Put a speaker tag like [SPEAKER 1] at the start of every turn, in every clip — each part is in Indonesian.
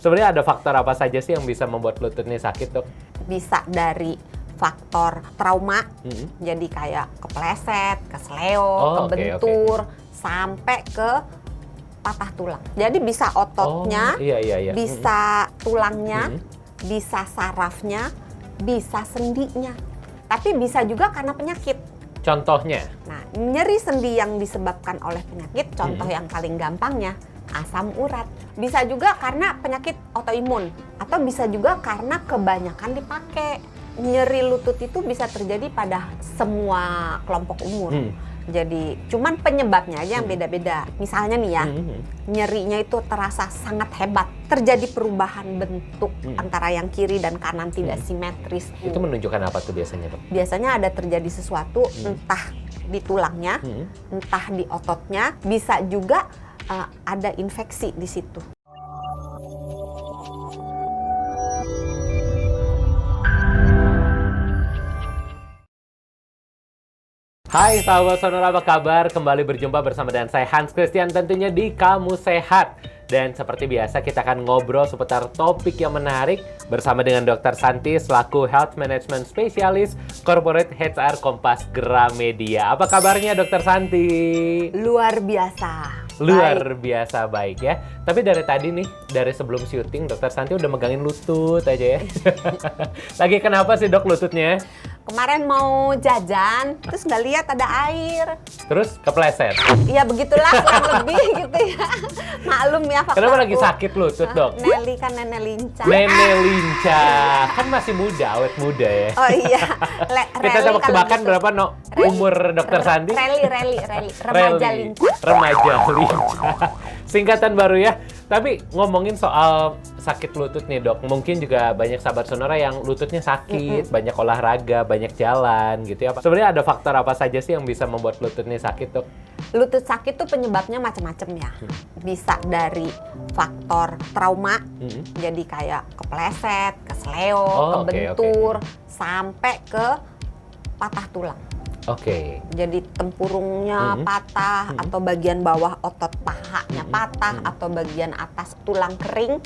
[SPEAKER 1] Sebenarnya ada faktor apa saja sih yang bisa membuat lutut ini sakit, dok?
[SPEAKER 2] Bisa dari faktor trauma, jadi kayak kepleset, kesleo, kebentur, sampai ke patah tulang. Jadi bisa ototnya, bisa tulangnya, bisa sarafnya, bisa sendinya. Tapi bisa juga karena penyakit.
[SPEAKER 1] Contohnya?
[SPEAKER 2] Nah, nyeri sendi yang disebabkan oleh penyakit, contoh yang paling gampangnya, asam urat. Bisa juga karena penyakit autoimun, atau bisa juga karena kebanyakan dipakai. Nyeri lutut itu bisa terjadi pada semua kelompok umur. Jadi cuman penyebabnya aja yang beda-beda. Misalnya nih ya, nyerinya itu terasa sangat hebat. Terjadi perubahan bentuk antara yang kiri dan kanan tidak simetris.
[SPEAKER 1] Itu menunjukkan apa tuh biasanya, dok?
[SPEAKER 2] Biasanya ada terjadi sesuatu entah di tulangnya, entah di ototnya, bisa juga ada infeksi di situ.
[SPEAKER 1] Hai sahabat Sonora, apa kabar? Kembali berjumpa bersama dengan saya Hans Christian tentunya di Kamu Sehat. Dan seperti biasa kita akan ngobrol seputar topik yang menarik bersama dengan Dr. Santi selaku Health Management Specialist Corporate HR Kompas Gramedia. Apa kabarnya Dr. Santi?
[SPEAKER 2] Luar biasa.
[SPEAKER 1] Luar biasa baik ya. Tapi dari tadi nih, dari sebelum syuting Dr. Santi udah megangin lutut aja ya. Lagi kenapa sih dok lututnya?
[SPEAKER 2] Kemarin mau jajan, terus nggak lihat ada air.
[SPEAKER 1] Terus kepleset?
[SPEAKER 2] Iya begitulah kurang lebih gitu ya. Maklum ya faktor.
[SPEAKER 1] Kenapa lagi sakit lutut dok?
[SPEAKER 2] Nelly kan nenek lincah.
[SPEAKER 1] Nenek lincah, kan masih muda, awet muda ya.
[SPEAKER 2] Oh iya.
[SPEAKER 1] Kita tebak-tebakan gitu. Berapa no? Umur Dr. Santi?
[SPEAKER 2] Reli. Remaja lincah.
[SPEAKER 1] Remaja lincah. Singkatan baru ya. Tapi ngomongin soal sakit lutut nih dok, mungkin juga banyak sahabat Sonora yang lututnya sakit, banyak olahraga, banyak jalan gitu ya. Sebenarnya ada faktor apa saja sih yang bisa membuat lutut ini sakit dok?
[SPEAKER 2] Lutut sakit tuh penyebabnya macam-macam ya. Bisa dari faktor trauma, jadi kayak kepleset, kesleo, kebentur, sampai ke patah tulang. Jadi tempurungnya patah, atau bagian bawah otot pahanya patah, atau bagian atas tulang kering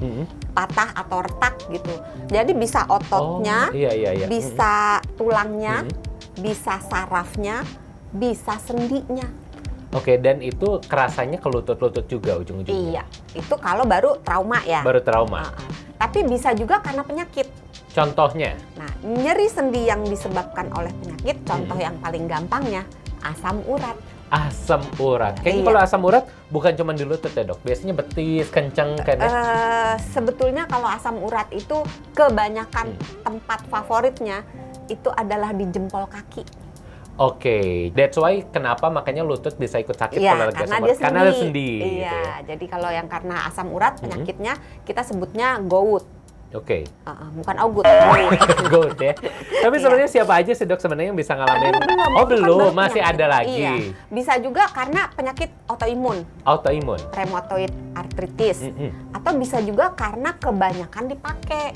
[SPEAKER 2] patah atau retak gitu. Jadi bisa ototnya, bisa tulangnya, bisa sarafnya, bisa sendinya.
[SPEAKER 1] Dan itu kerasanya ke lutut-lutut juga ujung-ujungnya?
[SPEAKER 2] Iya, itu kalau baru trauma ya.
[SPEAKER 1] Baru trauma?
[SPEAKER 2] Tapi bisa juga karena penyakit.
[SPEAKER 1] Contohnya?
[SPEAKER 2] Nah, nyeri sendi yang disebabkan oleh penyakit, contoh yang paling gampangnya, asam urat.
[SPEAKER 1] Asam urat? Kayaknya kalau asam urat bukan cuma di lutut ya dok? Biasanya betis, kenceng kan ya?
[SPEAKER 2] Sebetulnya kalau asam urat itu kebanyakan tempat favoritnya itu adalah di jempol kaki.
[SPEAKER 1] That's why kenapa makanya lutut bisa ikut sakit kalau lagi asam urat?
[SPEAKER 2] Karena dia sendi. Iya,
[SPEAKER 1] gitu ya?
[SPEAKER 2] jadi kalau yang karena asam urat penyakitnya kita sebutnya gout. Bukan augut.
[SPEAKER 1] Gout ya. Tapi sebenarnya siapa aja sih dok sebenarnya yang bisa ngalamin? Belum, masih ada lagi.
[SPEAKER 2] Iya. Bisa juga karena penyakit autoimun. Rheumatoid arthritis. Atau bisa juga karena kebanyakan dipakai.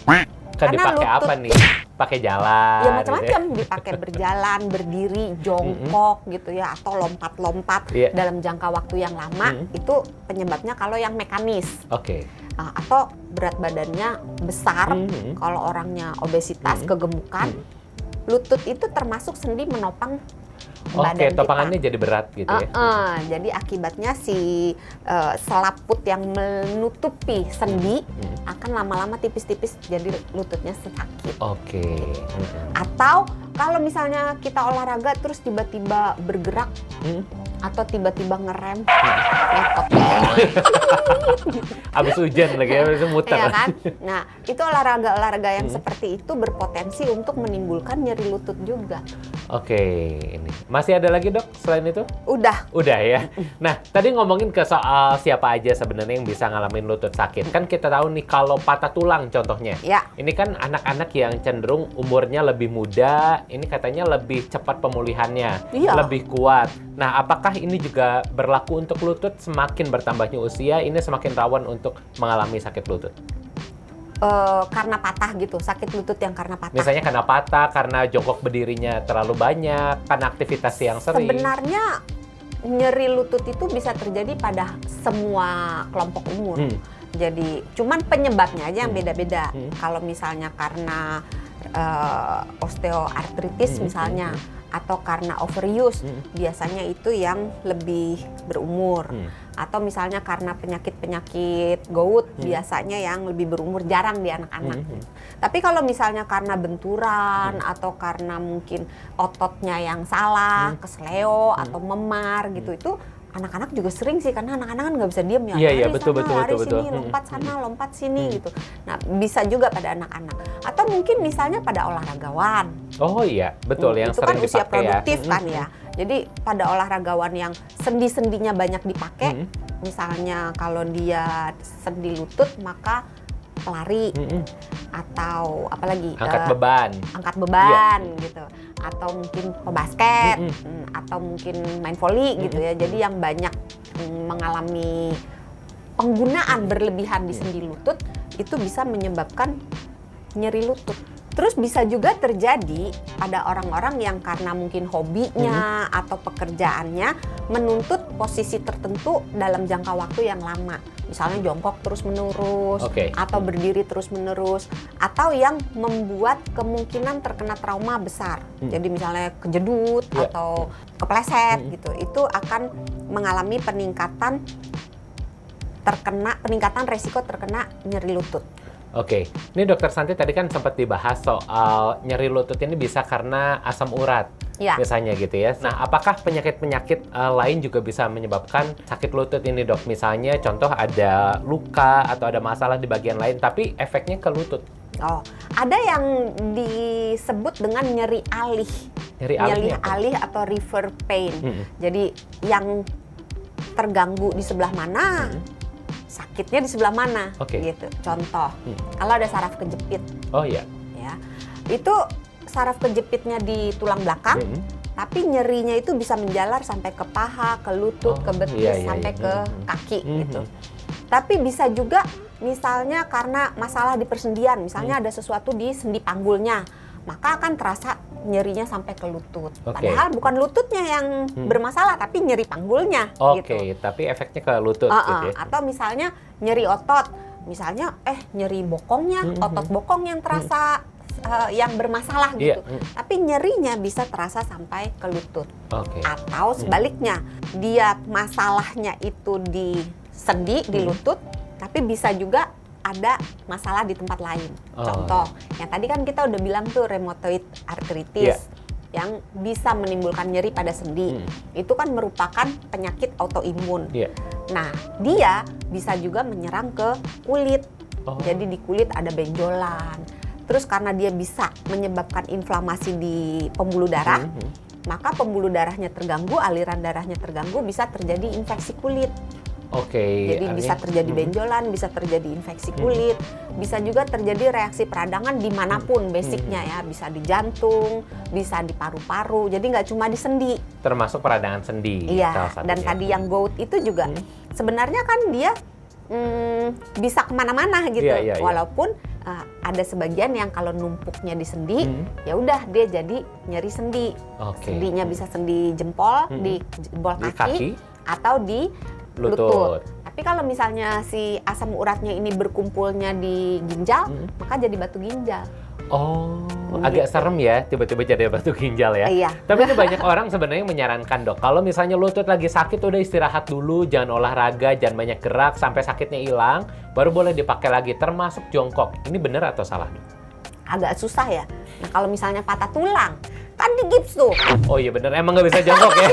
[SPEAKER 1] Karena dipakai apa nih? Pakai jalan?
[SPEAKER 2] Ya macam-macam, gitu ya? Dipakai berjalan, berdiri, jongkok gitu ya, atau lompat-lompat dalam jangka waktu yang lama. Itu penyebabnya kalau yang mekanis. Atau berat badannya besar, kalau orangnya obesitas, kegemukan, lutut itu termasuk sendi menopang badan
[SPEAKER 1] topangannya
[SPEAKER 2] kita.
[SPEAKER 1] jadi berat gitu ya?
[SPEAKER 2] Jadi akibatnya si selaput yang menutupi sendi akan lama-lama tipis-tipis, jadi lututnya sakit. Atau kalau misalnya kita olahraga terus tiba-tiba bergerak, atau tiba-tiba ngerem, ngekot.
[SPEAKER 1] Abis hujan lagi ya, abis muter.
[SPEAKER 2] Iya kan? Nah, itu olahraga yang seperti itu berpotensi untuk menimbulkan nyeri lutut juga.
[SPEAKER 1] Ini masih ada lagi dok selain itu? Udah ya. Nah, tadi ngomongin ke soal siapa aja sebenarnya yang bisa ngalamin lutut sakit. Kan kita tahu nih kalau patah tulang contohnya. Ini kan anak-anak yang cenderung umurnya lebih muda, ini katanya lebih cepat pemulihannya, lebih kuat. Nah, apakah ini juga berlaku untuk lutut? Semakin bertambahnya usia, ini semakin rawan untuk mengalami sakit lutut?
[SPEAKER 2] Karena patah gitu, sakit lutut yang karena patah.
[SPEAKER 1] Misalnya karena patah, karena jongkok berdirinya terlalu banyak, karena aktivitas yang sering.
[SPEAKER 2] Sebenarnya nyeri lutut itu bisa terjadi pada semua kelompok umur. Jadi cuman penyebabnya aja yang beda-beda. Kalau misalnya karena osteoartritis misalnya, atau karena overuse, biasanya itu yang lebih berumur. Atau misalnya karena penyakit-penyakit gout, biasanya yang lebih berumur, jarang di anak-anak. Tapi kalau misalnya karena benturan atau karena mungkin ototnya yang salah, kesleo atau memar gitu, itu anak-anak juga sering sih, karena anak-anak kan nggak bisa diam ya.
[SPEAKER 1] Iya, betul.
[SPEAKER 2] Sini, lompat sana, lompat sini gitu. Nah, bisa juga pada anak-anak. Atau mungkin misalnya pada olahragawan.
[SPEAKER 1] Oh iya, betul, yang
[SPEAKER 2] itu
[SPEAKER 1] sering
[SPEAKER 2] kan usia
[SPEAKER 1] dipakai
[SPEAKER 2] produktif
[SPEAKER 1] ya.
[SPEAKER 2] kan ya. Jadi pada olahragawan yang sendi-sendinya banyak dipakai, misalnya kalau dia sendi lutut maka lari, atau apalagi angkat beban gitu, atau mungkin pebasket, atau mungkin main volley gitu ya. Jadi yang banyak mengalami penggunaan berlebihan di sendi lutut itu bisa menyebabkan nyeri lutut. Terus bisa juga terjadi pada orang-orang yang karena mungkin hobinya atau pekerjaannya menuntut posisi tertentu dalam jangka waktu yang lama. Misalnya jongkok terus-menerus, atau berdiri terus-menerus, atau yang membuat kemungkinan terkena trauma besar. Jadi misalnya kejedut atau kepleset gitu, itu akan mengalami peningkatan resiko terkena nyeri lutut.
[SPEAKER 1] Oke, ini Dokter Santi tadi kan sempat dibahas soal nyeri lutut ini bisa karena asam urat, misalnya gitu ya. Nah, apakah penyakit-penyakit lain juga bisa menyebabkan sakit lutut ini, Dok? Misalnya contoh ada luka atau ada masalah di bagian lain, tapi efeknya ke lutut.
[SPEAKER 2] Oh, ada yang disebut dengan nyeri alih. Nyeri alih atau river pain. Jadi yang terganggu di sebelah mana, sakitnya di sebelah mana, gitu. Contoh, kalau ada saraf kejepit, ya, itu saraf kejepitnya di tulang belakang, tapi nyerinya itu bisa menjalar sampai ke paha, ke lutut, ke betis, sampai ke kaki, gitu. Tapi bisa juga, misalnya karena masalah di persendian, misalnya ada sesuatu di sendi panggulnya, maka akan terasa nyerinya sampai ke lutut. Padahal bukan lututnya yang bermasalah, tapi nyeri panggulnya. Gitu.
[SPEAKER 1] Tapi efeknya ke lutut. Gitu ya.
[SPEAKER 2] Atau misalnya nyeri otot, misalnya nyeri bokongnya, otot bokong yang terasa yang bermasalah gitu. Tapi nyerinya bisa terasa sampai ke lutut. Atau sebaliknya, dia masalahnya itu di sendi, di lutut, tapi bisa juga ada masalah di tempat lain. Contoh, yang tadi kan kita udah bilang tuh rheumatoid arthritis yang bisa menimbulkan nyeri pada sendi. Itu kan merupakan penyakit autoimun. Nah, dia bisa juga menyerang ke kulit. Jadi di kulit ada benjolan. Terus karena dia bisa menyebabkan inflamasi di pembuluh darah, maka pembuluh darahnya terganggu, aliran darahnya terganggu, bisa terjadi infeksi kulit. Jadi bisa terjadi benjolan, bisa terjadi infeksi kulit, bisa juga terjadi reaksi peradangan dimanapun basicnya ya, bisa di jantung, bisa di paru-paru, jadi nggak cuma di sendi.
[SPEAKER 1] Termasuk peradangan sendi.
[SPEAKER 2] Iya, dan tadi yang gout itu juga sebenarnya kan dia bisa kemana-mana gitu, walaupun ada sebagian yang kalau numpuknya di sendi, ya udah dia jadi nyeri sendi. Sendinya bisa sendi jempol, di jempol kaki, atau di lutut. Tapi kalau misalnya si asam uratnya ini berkumpulnya di ginjal, maka jadi batu ginjal.
[SPEAKER 1] Agak serem ya, tiba-tiba jadi batu ginjal ya. Tapi ini banyak orang sebenarnya menyarankan, Dok, kalau misalnya lutut lagi sakit udah istirahat dulu, jangan olahraga, jangan banyak gerak sampai sakitnya hilang, baru boleh dipakai lagi, termasuk jongkok. Ini benar atau salah, Dok?
[SPEAKER 2] Agak susah ya. Nah, kalau misalnya patah tulang, kan digips tuh.
[SPEAKER 1] Oh iya bener, emang nggak bisa jongkok ya?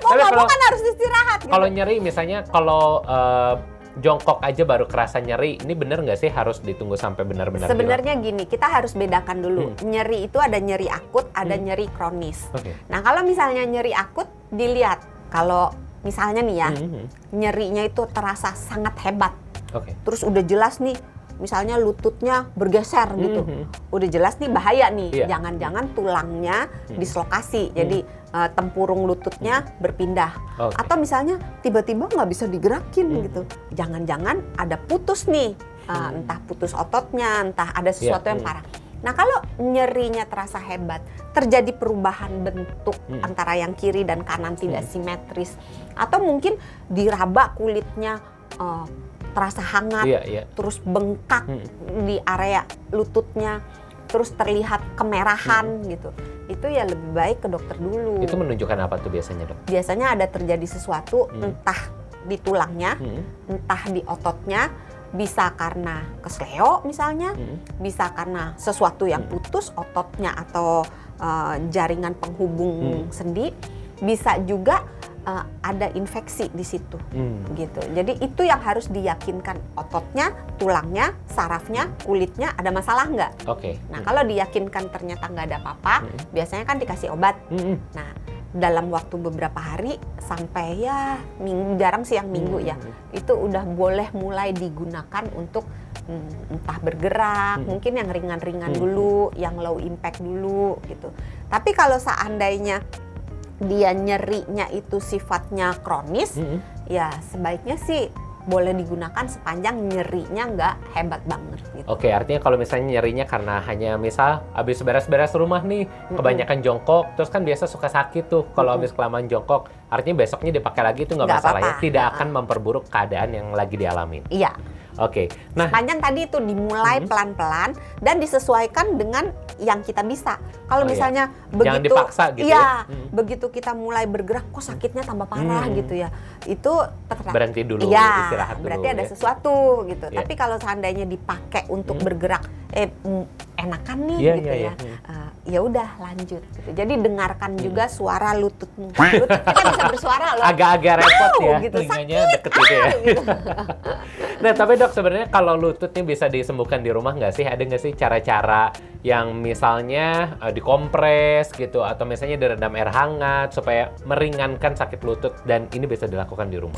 [SPEAKER 2] Mau ngomong kan harus istirahat gitu.
[SPEAKER 1] Kalau nyeri misalnya, kalau jongkok aja baru kerasa nyeri, ini bener nggak sih harus ditunggu sampai benar-benar
[SPEAKER 2] Sebenarnya gini, kita harus bedakan dulu. Nyeri itu ada nyeri akut, ada nyeri kronis. Nah kalau misalnya nyeri akut, dilihat. Kalau misalnya nih ya, nyerinya itu terasa sangat hebat. Terus udah jelas nih, misalnya lututnya bergeser gitu, udah jelas nih bahaya nih, jangan-jangan tulangnya dislokasi, jadi tempurung lututnya berpindah, atau misalnya tiba-tiba nggak bisa digerakin gitu, jangan-jangan ada putus nih, entah putus ototnya, entah ada sesuatu yang parah. Nah kalau nyerinya terasa hebat, terjadi perubahan bentuk antara yang kiri dan kanan tidak simetris, atau mungkin diraba kulitnya terasa hangat, terus bengkak di area lututnya, terus terlihat kemerahan gitu. Itu ya lebih baik ke dokter dulu.
[SPEAKER 1] Itu menunjukkan apa tuh biasanya, Dok?
[SPEAKER 2] Biasanya ada terjadi sesuatu entah di tulangnya, entah di ototnya, bisa karena kesleo misalnya, bisa karena sesuatu yang putus ototnya atau jaringan penghubung sendi, bisa juga ada infeksi di situ, gitu. Jadi itu yang harus diyakinkan, ototnya, tulangnya, sarafnya, kulitnya ada masalah nggak? Nah kalau diyakinkan ternyata nggak ada apa-apa, biasanya kan dikasih obat. Nah dalam waktu beberapa hari sampai ya minggu, jarang sih yang minggu ya, itu udah boleh mulai digunakan untuk entah bergerak, mungkin yang ringan-ringan dulu, yang low impact dulu gitu. Tapi kalau seandainya dia nyerinya itu sifatnya kronis, ya sebaiknya sih boleh digunakan sepanjang nyerinya nggak hebat banget gitu.
[SPEAKER 1] Artinya kalau misalnya nyerinya karena hanya misal habis beres-beres rumah nih, kebanyakan jongkok, terus kan biasa suka sakit tuh kalau habis kelamaan jongkok, artinya besoknya dipakai lagi itu nggak masalah ya, tidak akan memperburuk keadaan yang lagi dialamin.
[SPEAKER 2] Iya.
[SPEAKER 1] Nah
[SPEAKER 2] sepanjang tadi itu dimulai pelan-pelan dan disesuaikan dengan yang kita bisa. Kalau misalnya begitu,
[SPEAKER 1] jangan dipaksa gitu
[SPEAKER 2] begitu kita mulai bergerak kok sakitnya tambah parah gitu ya, itu
[SPEAKER 1] berhenti dulu, istirahat dulu.
[SPEAKER 2] Berarti ada sesuatu gitu. Tapi kalau seandainya dipakai untuk bergerak, enakan nih gitu ya. Ya udah lanjut gitu. Jadi dengarkan juga suara lututmu. Lutut kita bisa bersuara loh.
[SPEAKER 1] Agak-agak repot ya,
[SPEAKER 2] gitu,
[SPEAKER 1] telinganya deket gitu ya.
[SPEAKER 2] Gitu.
[SPEAKER 1] Nah tapi Dok, sebenarnya kalau lututnya bisa disembuhkan di rumah nggak sih? Ada nggak sih cara-cara yang misalnya dikompres gitu, atau misalnya direndam air hangat supaya meringankan sakit lutut, dan ini bisa dilakukan di rumah?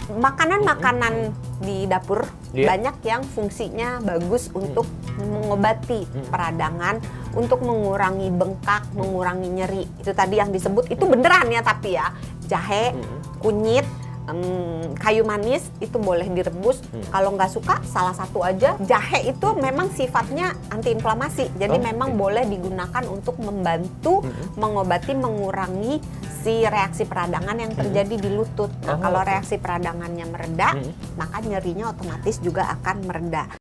[SPEAKER 2] Makanan-makanan di dapur banyak yang fungsinya bagus untuk mengobati peradangan, untuk mengurangi bengkak, mengurangi nyeri. Itu tadi yang disebut, itu beneran ya, tapi ya jahe, kunyit, kayu manis itu boleh direbus. Kalau nggak suka, salah satu aja. Jahe itu memang sifatnya antiinflamasi, jadi memang boleh digunakan untuk membantu mengobati, mengurangi si reaksi peradangan yang terjadi di lutut. Nah, kalau reaksi peradangannya mereda, maka nyerinya otomatis juga akan mereda.